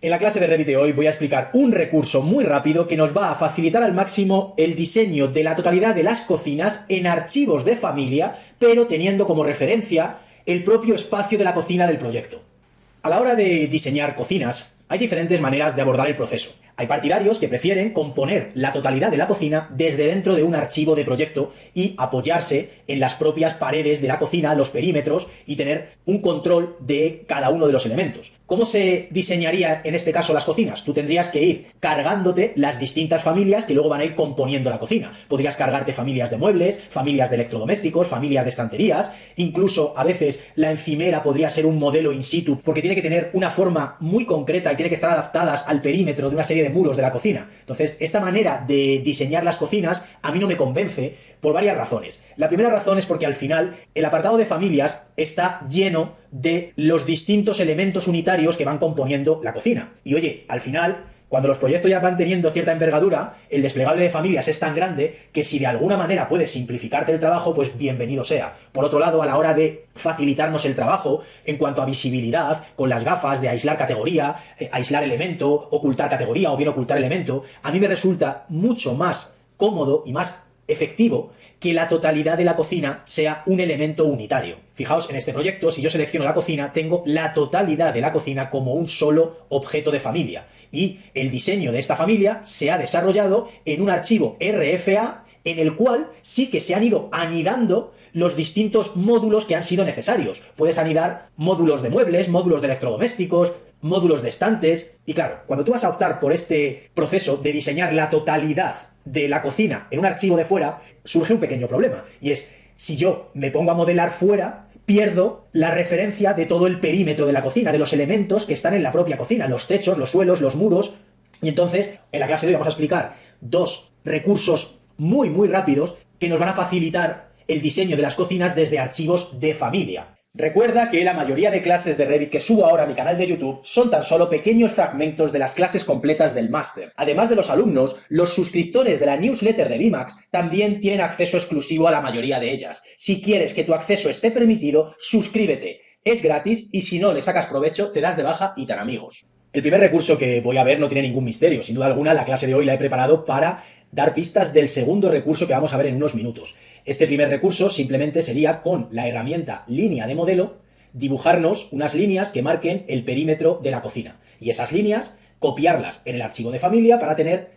En la clase de Revit de hoy voy a explicar un recurso muy rápido que nos va a facilitar al máximo el diseño de la totalidad de las cocinas en archivos de familia, pero teniendo como referencia el propio espacio de la cocina del proyecto. A la hora de diseñar cocinas, hay diferentes maneras de abordar el proceso. Hay partidarios que prefieren componer la totalidad de la cocina desde dentro de un archivo de proyecto y apoyarse en las propias paredes de la cocina, los perímetros, y tener un control de cada uno de los elementos. ¿Cómo se diseñaría en este caso las cocinas? Tú tendrías que ir cargándote las distintas familias que luego van a ir componiendo la cocina. Podrías cargarte familias de muebles, familias de electrodomésticos, familias de estanterías, incluso a veces la encimera podría ser un modelo in situ, porque tiene que tener una forma muy concreta y tiene que estar adaptadas al perímetro de una serie de muros de la cocina. Entonces, esta manera de diseñar las cocinas a mí no me convence por varias razones. La primera razón es porque al final el apartado de familias está lleno de los distintos elementos unitarios que van componiendo la cocina. Y oye, al final, cuando los proyectos ya van teniendo cierta envergadura, el desplegable de familias es tan grande que si de alguna manera puedes simplificarte el trabajo, pues bienvenido sea. Por otro lado, a la hora de facilitarnos el trabajo en cuanto a visibilidad, con las gafas de aislar categoría, aislar elemento, ocultar categoría o bien ocultar elemento, a mí me resulta mucho más cómodo y más efectivo que la totalidad de la cocina sea un elemento unitario. Fijaos, en este proyecto, si yo selecciono la cocina, tengo la totalidad de la cocina como un solo objeto de familia. Y el diseño de esta familia se ha desarrollado en un archivo RFA en el cual sí que se han ido anidando los distintos módulos que han sido necesarios. Puedes anidar módulos de muebles, módulos de electrodomésticos, módulos de estantes. Y claro, cuando tú vas a optar por este proceso de diseñar la totalidad de la cocina en un archivo de fuera, surge un pequeño problema. Y es, si yo me pongo a modelar fuera, pierdo la referencia de todo el perímetro de la cocina, de los elementos que están en la propia cocina, los techos, los suelos, los muros. Y entonces, en la clase de hoy vamos a explicar dos recursos muy rápidos que nos van a facilitar el diseño de las cocinas desde archivos de familia. Recuerda que la mayoría de clases de Revit que subo ahora a mi canal de YouTube son tan solo pequeños fragmentos de las clases completas del máster. Además de los alumnos, los suscriptores de la newsletter de VMAX también tienen acceso exclusivo a la mayoría de ellas. Si quieres que tu acceso esté permitido, suscríbete. Es gratis y si no le sacas provecho, te das de baja y tan amigos. El primer recurso que voy a ver no tiene ningún misterio. Sin duda alguna, la clase de hoy la he preparado para dar pistas del segundo recurso que vamos a ver en unos minutos. Este primer recurso simplemente sería con la herramienta línea de modelo dibujarnos unas líneas que marquen el perímetro de la cocina. Y esas líneas copiarlas en el archivo de familia para tener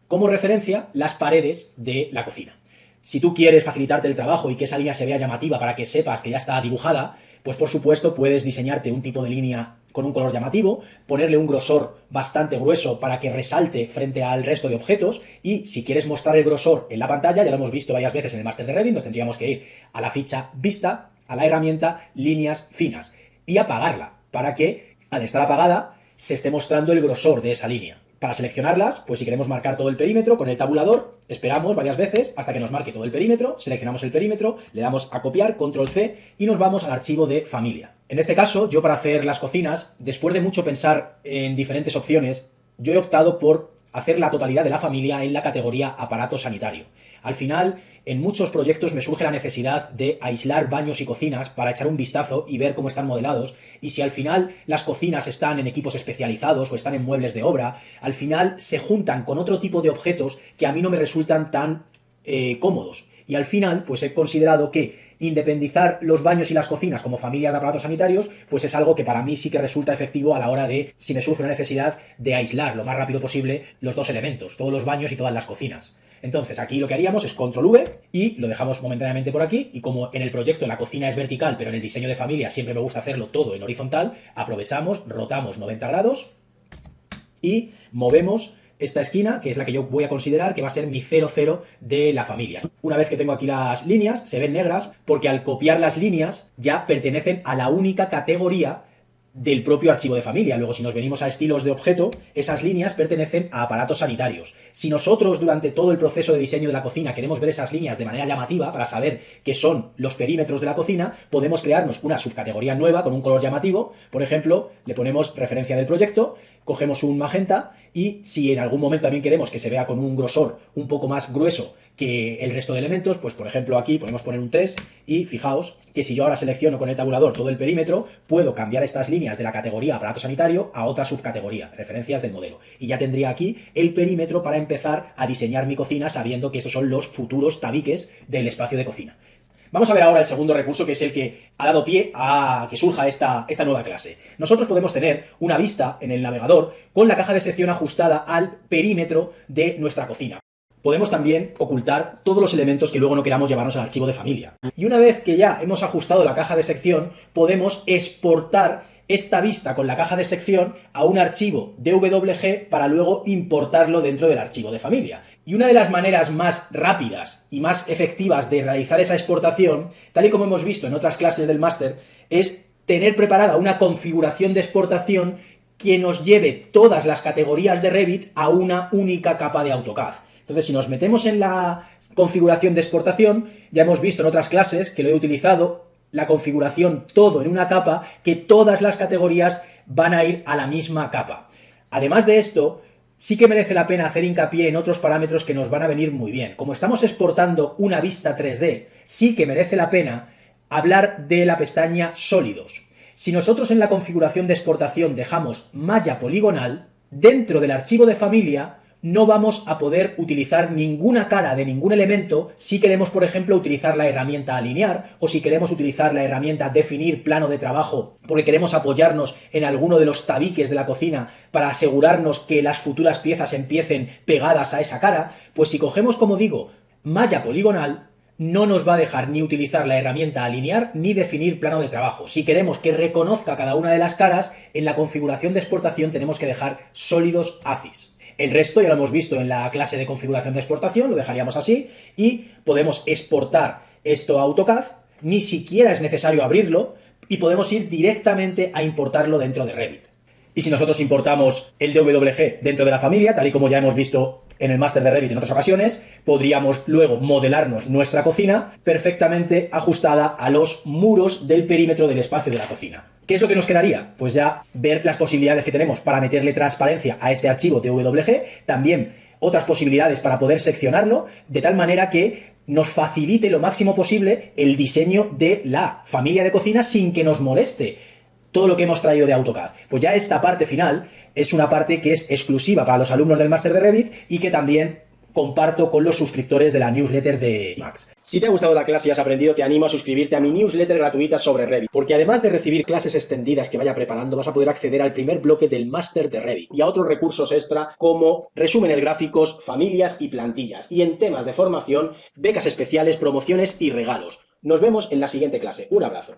como referencia las paredes de la cocina. Si tú quieres facilitarte el trabajo y que esa línea se vea llamativa para que sepas que ya está dibujada, pues por supuesto puedes diseñarte un tipo de línea con un color llamativo, ponerle un grosor bastante grueso para que resalte frente al resto de objetos, y si quieres mostrar el grosor en la pantalla, ya lo hemos visto varias veces en el máster de Revit, nos tendríamos que ir a la ficha Vista, a la herramienta Líneas Finas y apagarla para que, al estar apagada, se esté mostrando el grosor de esa línea. Para seleccionarlas, pues si queremos marcar todo el perímetro con el tabulador, esperamos varias veces hasta que nos marque todo el perímetro, seleccionamos el perímetro, le damos a copiar, control C y nos vamos al archivo de familia. En este caso, yo para hacer las cocinas, después de mucho pensar en diferentes opciones, yo he optado por hacer la totalidad de la familia en la categoría aparato sanitario. Al final, en muchos proyectos me surge la necesidad de aislar baños y cocinas para echar un vistazo y ver cómo están modelados, y si al final las cocinas están en equipos especializados o están en muebles de obra, al final se juntan con otro tipo de objetos que a mí no me resultan tan cómodos. Y al final, pues he considerado que independizar los baños y las cocinas como familias de aparatos sanitarios, pues es algo que para mí sí que resulta efectivo a la hora de, si me surge una necesidad, de aislar lo más rápido posible los dos elementos, todos los baños y todas las cocinas. Entonces aquí lo que haríamos es control V y lo dejamos momentáneamente por aquí, y como en el proyecto la cocina es vertical, pero en el diseño de familia siempre me gusta hacerlo todo en horizontal, aprovechamos, rotamos 90 grados y movemos esta esquina, que es la que yo voy a considerar que va a ser mi 0,0 de la familia. Una vez que tengo aquí las líneas, se ven negras porque al copiar las líneas ya pertenecen a la única categoría del propio archivo de familia. Luego, si nos venimos a estilos de objeto, esas líneas pertenecen a aparatos sanitarios. Si nosotros durante todo el proceso de diseño de la cocina queremos ver esas líneas de manera llamativa para saber qué son los perímetros de la cocina, podemos crearnos una subcategoría nueva con un color llamativo. Por ejemplo, le ponemos referencia del proyecto, cogemos un magenta, y si en algún momento también queremos que se vea con un grosor un poco más grueso que el resto de elementos, pues por ejemplo aquí podemos poner un 3 y fijaos que si yo ahora selecciono con el tabulador todo el perímetro, puedo cambiar estas líneas de la categoría aparato sanitario a otra subcategoría, referencias del modelo. Y ya tendría aquí el perímetro para empezar a diseñar mi cocina sabiendo que estos son los futuros tabiques del espacio de cocina. Vamos a ver ahora el segundo recurso, que es el que ha dado pie a que surja esta nueva clase. Nosotros podemos tener una vista en el navegador con la caja de sección ajustada al perímetro de nuestra cocina. Podemos también ocultar todos los elementos que luego no queramos llevarnos al archivo de familia. Y una vez que ya hemos ajustado la caja de sección, podemos exportar esta vista con la caja de sección a un archivo DWG para luego importarlo dentro del archivo de familia. Y una de las maneras más rápidas y más efectivas de realizar esa exportación, tal y como hemos visto en otras clases del máster, es tener preparada una configuración de exportación que nos lleve todas las categorías de Revit a una única capa de AutoCAD. Entonces, si nos metemos en la configuración de exportación, ya hemos visto en otras clases que lo he utilizado, la configuración todo en una capa, que todas las categorías van a ir a la misma capa. Además de esto, sí que merece la pena hacer hincapié en otros parámetros que nos van a venir muy bien. Como estamos exportando una vista 3D, sí que merece la pena hablar de la pestaña Sólidos. Si nosotros en la configuración de exportación dejamos malla poligonal, dentro del archivo de familia no vamos a poder utilizar ninguna cara de ningún elemento si queremos, por ejemplo, utilizar la herramienta alinear o si queremos utilizar la herramienta definir plano de trabajo porque queremos apoyarnos en alguno de los tabiques de la cocina para asegurarnos que las futuras piezas empiecen pegadas a esa cara. Pues si cogemos, como digo, malla poligonal, no nos va a dejar ni utilizar la herramienta alinear ni definir plano de trabajo. Si queremos que reconozca cada una de las caras, en la configuración de exportación tenemos que dejar sólidos ACIS. El resto ya lo hemos visto en la clase de configuración de exportación, lo dejaríamos así, y podemos exportar esto a AutoCAD, ni siquiera es necesario abrirlo, y podemos ir directamente a importarlo dentro de Revit. Y si nosotros importamos el DWG dentro de la familia, tal y como ya hemos visto en el máster de Revit en otras ocasiones, podríamos luego modelarnos nuestra cocina perfectamente ajustada a los muros del perímetro del espacio de la cocina. ¿Qué es lo que nos quedaría? Pues ya ver las posibilidades que tenemos para meterle transparencia a este archivo DWG, también otras posibilidades para poder seccionarlo, de tal manera que nos facilite lo máximo posible el diseño de la familia de cocina sin que nos moleste todo lo que hemos traído de AutoCAD. Pues ya esta parte final es una parte que es exclusiva para los alumnos del máster de Revit y que también comparto con los suscriptores de la newsletter de Max. Si te ha gustado la clase y has aprendido, te animo a suscribirte a mi newsletter gratuita sobre Revit, porque además de recibir clases extendidas que vaya preparando, vas a poder acceder al primer bloque del máster de Revit y a otros recursos extra como resúmenes gráficos, familias y plantillas. Y en temas de formación, becas especiales, promociones y regalos. Nos vemos en la siguiente clase. Un abrazo.